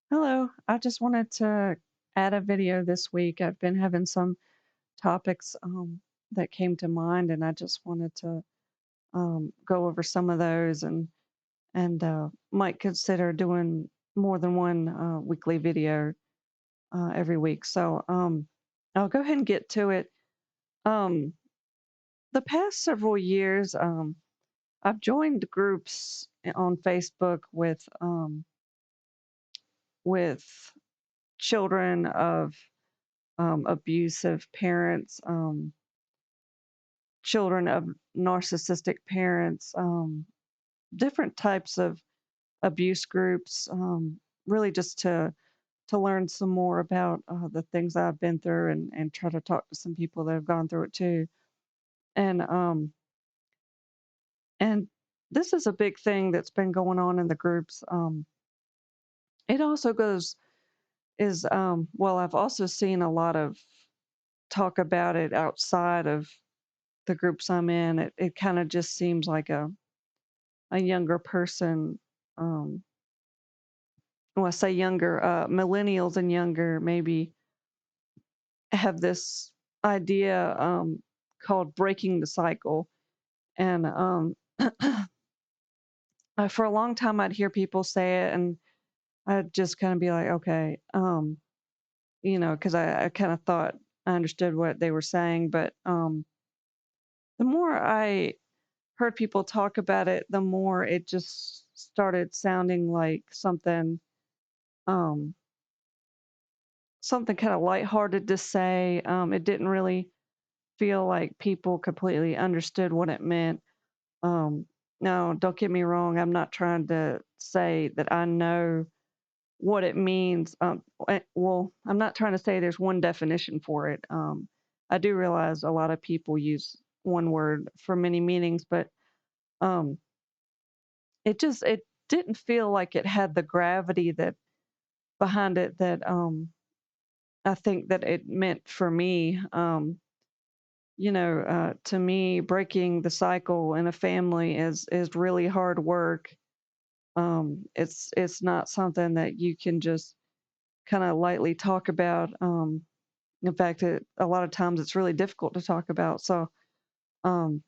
Hello, I just wanted to add a video this week. I've been having some topics that came to mind, and I just wanted to go over some of those and might consider doing more than one weekly video every week. So I'll go ahead and get to it. Um, the past several years, I've joined groups on Facebook with children of abusive parents, children of narcissistic parents, different types of abuse groups, really just to learn some more about the things I've been through and try to talk to some people that have gone through it too. And and this is a big thing that's been going on in the groups. It also goes is well, I've also seen a lot of talk about it outside of the groups I'm in. It kind of just seems like a younger person, um, well, I say younger, millennials and younger maybe have this idea called breaking the cycle. And for a long time, I'd hear people say it, and I'd just kind of be like, okay, because I kind of thought I understood what they were saying. But the more I heard people talk about it, the more it just started sounding like um, something kind of lighthearted to say. It didn't really feel like people completely understood what it meant. Um, no, don't get me wrong. I'm not trying to say that I know what it means. Well, I'm not trying to say there's one definition for it. I do realize a lot of people use one word for many meanings, but um, it didn't feel like it had the gravity that behind it that I think that it meant for me. To me, breaking the cycle in a family is really hard work. It's not something that you can just kind of lightly talk about. In fact, a lot of times it's really difficult to talk about. So, um,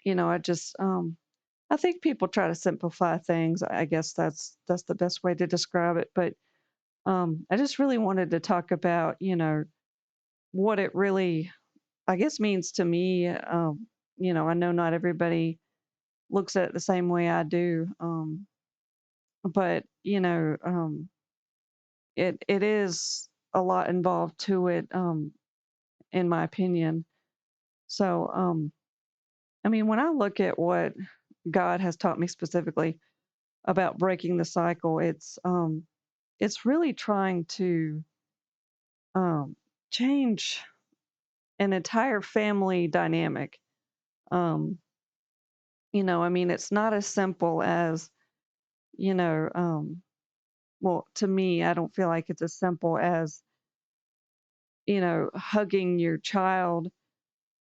I just I think people try to simplify things. I guess that's the best way to describe it. But I just really wanted to talk about what it really I guess means to me. I know not everybody looks at it the same way I do. But it is a lot involved to it, in my opinion. So, I mean, when I look at what God has taught me specifically about breaking the cycle, it's really trying to um, change an entire family dynamic. Um, I mean, it's not as simple as you know. Well, to me, I don't feel like it's as simple as hugging your child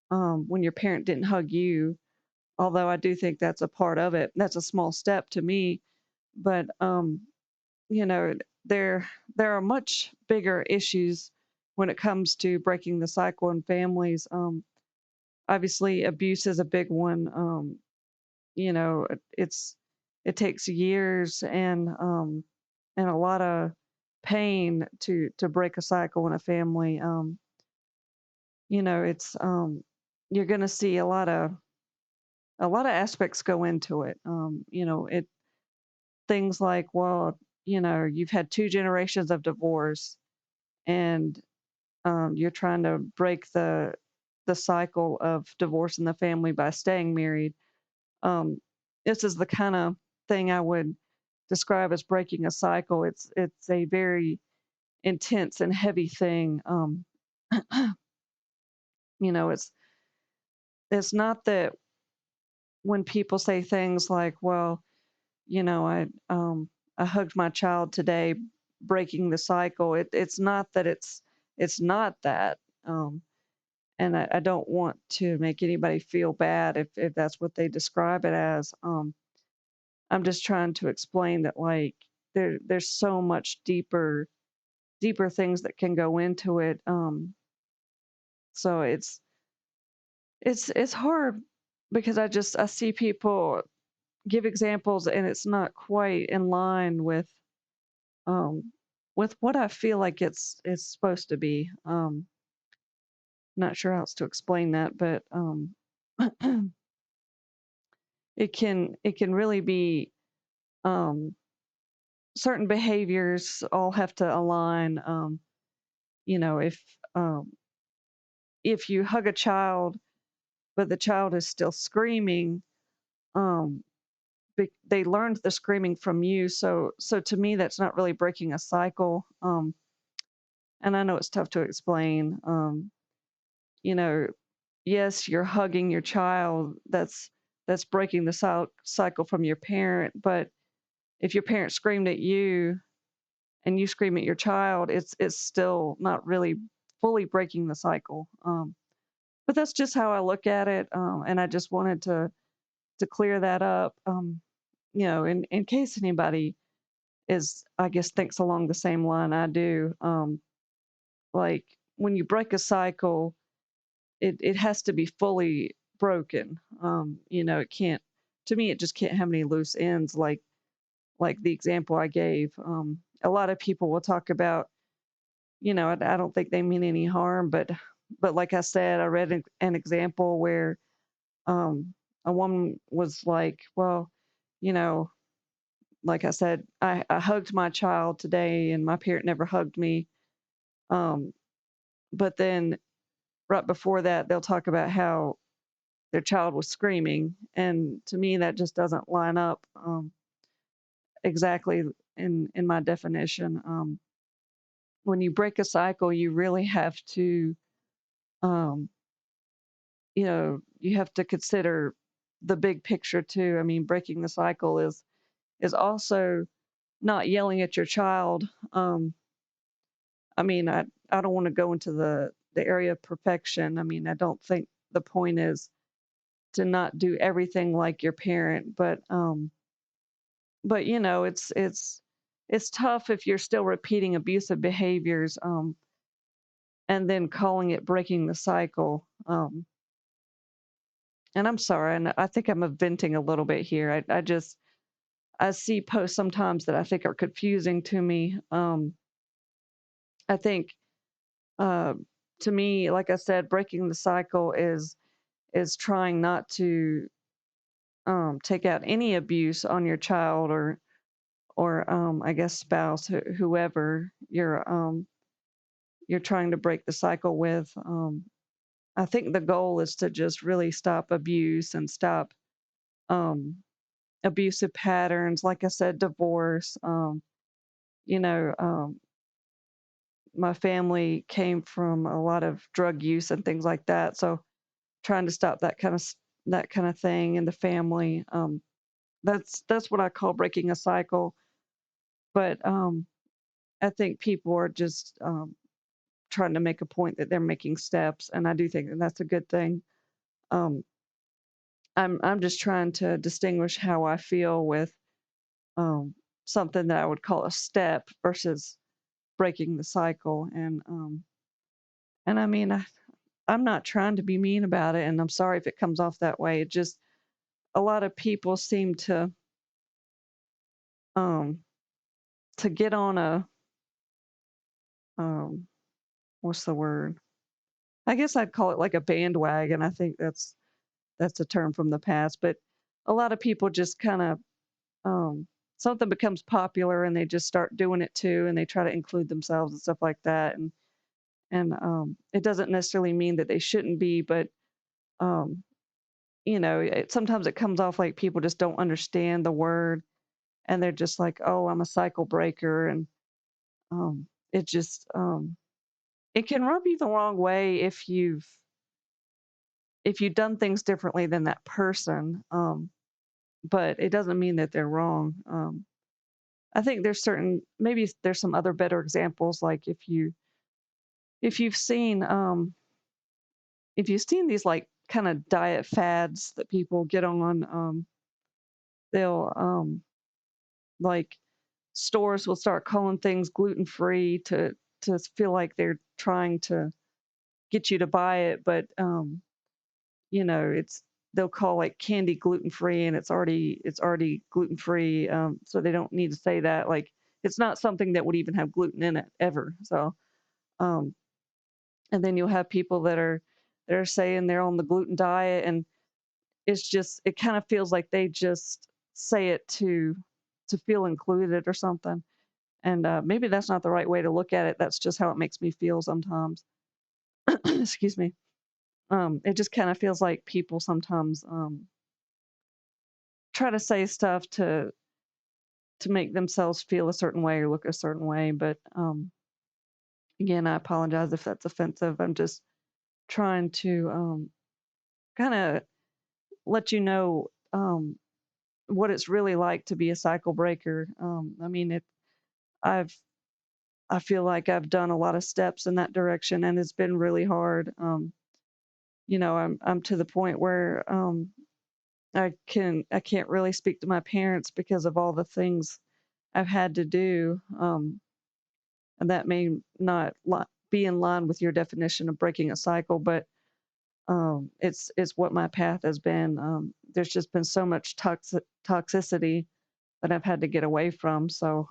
when your parent didn't hug you. Although I do think that's a part of it. That's a small step to me, but you know, there there are much bigger issues when it comes to breaking the cycle in families. Obviously, abuse is a big one. It takes years and a lot of pain to break a cycle in a family. It's you're going to see a lot of aspects go into it. It things like, well, you've had two generations of divorce, and you're trying to break the cycle of divorce in the family by staying married. Um, this is the kind of thing I would describe as breaking a cycle. It's a very intense and heavy thing. It's not that when people say things like, well, you know, I hugged my child today, breaking the cycle. It's not that it's not that. And I don't want to make anybody feel bad if that's what they describe it as. I'm just trying to explain that, like, there's so much deeper things that can go into it. So it's hard because I see people give examples and it's not quite in line um with what I feel like it's supposed to be. Not sure how else to explain that, but it can really be um certain behaviors all have to align. You know, um if you hug a child but the child is still screaming, um they learned the screaming from you, so to me that's not really breaking a cycle. And I know it's tough to explain. You know, yes, you're hugging your child, that's breaking the cycle from your parent, but if your parent screamed at you and you scream at your child, it's still not really fully breaking the cycle. But that's just how I look at it, and I just wanted to clear that up. You know, in case anybody is, I guess, thinks along the same line I do. Like when you break a cycle, it has to be fully broken. You know, it can't. To me, it just can't have any loose ends. Like the example I gave. A lot of people will talk about, you know, I don't think they mean any harm, but like I said, I read an example where um, a woman was like, well, you know, like I said, I hugged my child today, and my parent never hugged me. Um, but then right before that, they'll talk about how their child was screaming, and to me, that just doesn't line up exactly in my definition. When you break a cycle, you really have to, um, you know, you have to consider the big picture too. I mean, breaking the cycle is also not yelling at your child. I mean, I don't want to go into the area of perfection. I mean, I don't think the point is to not do everything like your parent, but you know, it's tough if you're still repeating abusive behaviors, and then calling it breaking the cycle. And I'm sorry, and I think I'm venting a little bit here. I just I see posts sometimes that I think are confusing to me. I think uh, to me, like I said, breaking the cycle is trying not to take out any abuse on your child or I guess spouse, whoever you're trying to break the cycle with. I think the goal is to just really stop abuse and stop um, abusive patterns. Like I said, divorce. You know, my family came from a lot of drug use and things like that, so trying to stop that kind of thing in the family. That's what I call breaking a cycle. But I think people are just trying to make a point that they're making steps, and I do think that that's a good thing. Um, I'm just trying to distinguish how I feel with um, something that I would call a step versus breaking the cycle. And I mean, I'm not trying to be mean about it, and I'm sorry if it comes off that way. It just a lot of people seem um, to get on a um, what's the word? I guess I'd call it like a bandwagon. I think that's a term from the past, but a lot of people just kind of something becomes popular and they just start doing it too, and they try to include themselves and stuff like that. And it doesn't necessarily mean that they shouldn't be, but um, you know, sometimes it comes off like people just don't understand the word, and they're just like, "Oh, I'm a cycle breaker," and it just it can rub you the wrong way if you've done things differently than that person. But it doesn't mean that they're wrong. I think maybe there's some other better examples, like if you've seen if you've seen these like kind of diet fads that people get on, they'll like stores will start calling things gluten free to feel like they're trying to get you to buy it, but it's they'll call like candy gluten free, and it's already gluten free, so they don't need to say that. Like it's not something that would even have gluten in it ever. So, um, and then you'll have people that are saying they're on the gluten diet, and it kind of feels like they just say it to feel included or something. And maybe that's not the right way to look at it. That's just how it makes me feel sometimes. Excuse me. It just kind of feels like people sometimes try to say stuff to make themselves feel a certain way or look a certain way. But again, I apologize if that's offensive. I'm just trying to kind of let you know what it's really like to be a cycle breaker. I mean, I've I feel like I've done a lot of steps in that direction, and it's been really hard. I'm to the point where I can't really speak to my parents because of all the things I've had to do, and that may not be in line with your definition of breaking a cycle, but it's what my path has been. There's just been so much toxicity that I've had to get away from. So,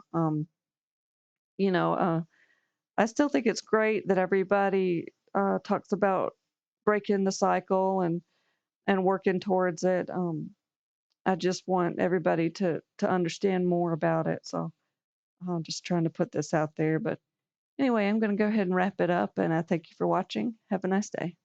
you know, uh, I still think it's great that everybody talks about breaking the cycle and working towards it. I just want everybody to understand more about it. So I'm just trying to put this out there. But anyway, I'm going to go ahead and wrap it up. And I thank you for watching. Have a nice day.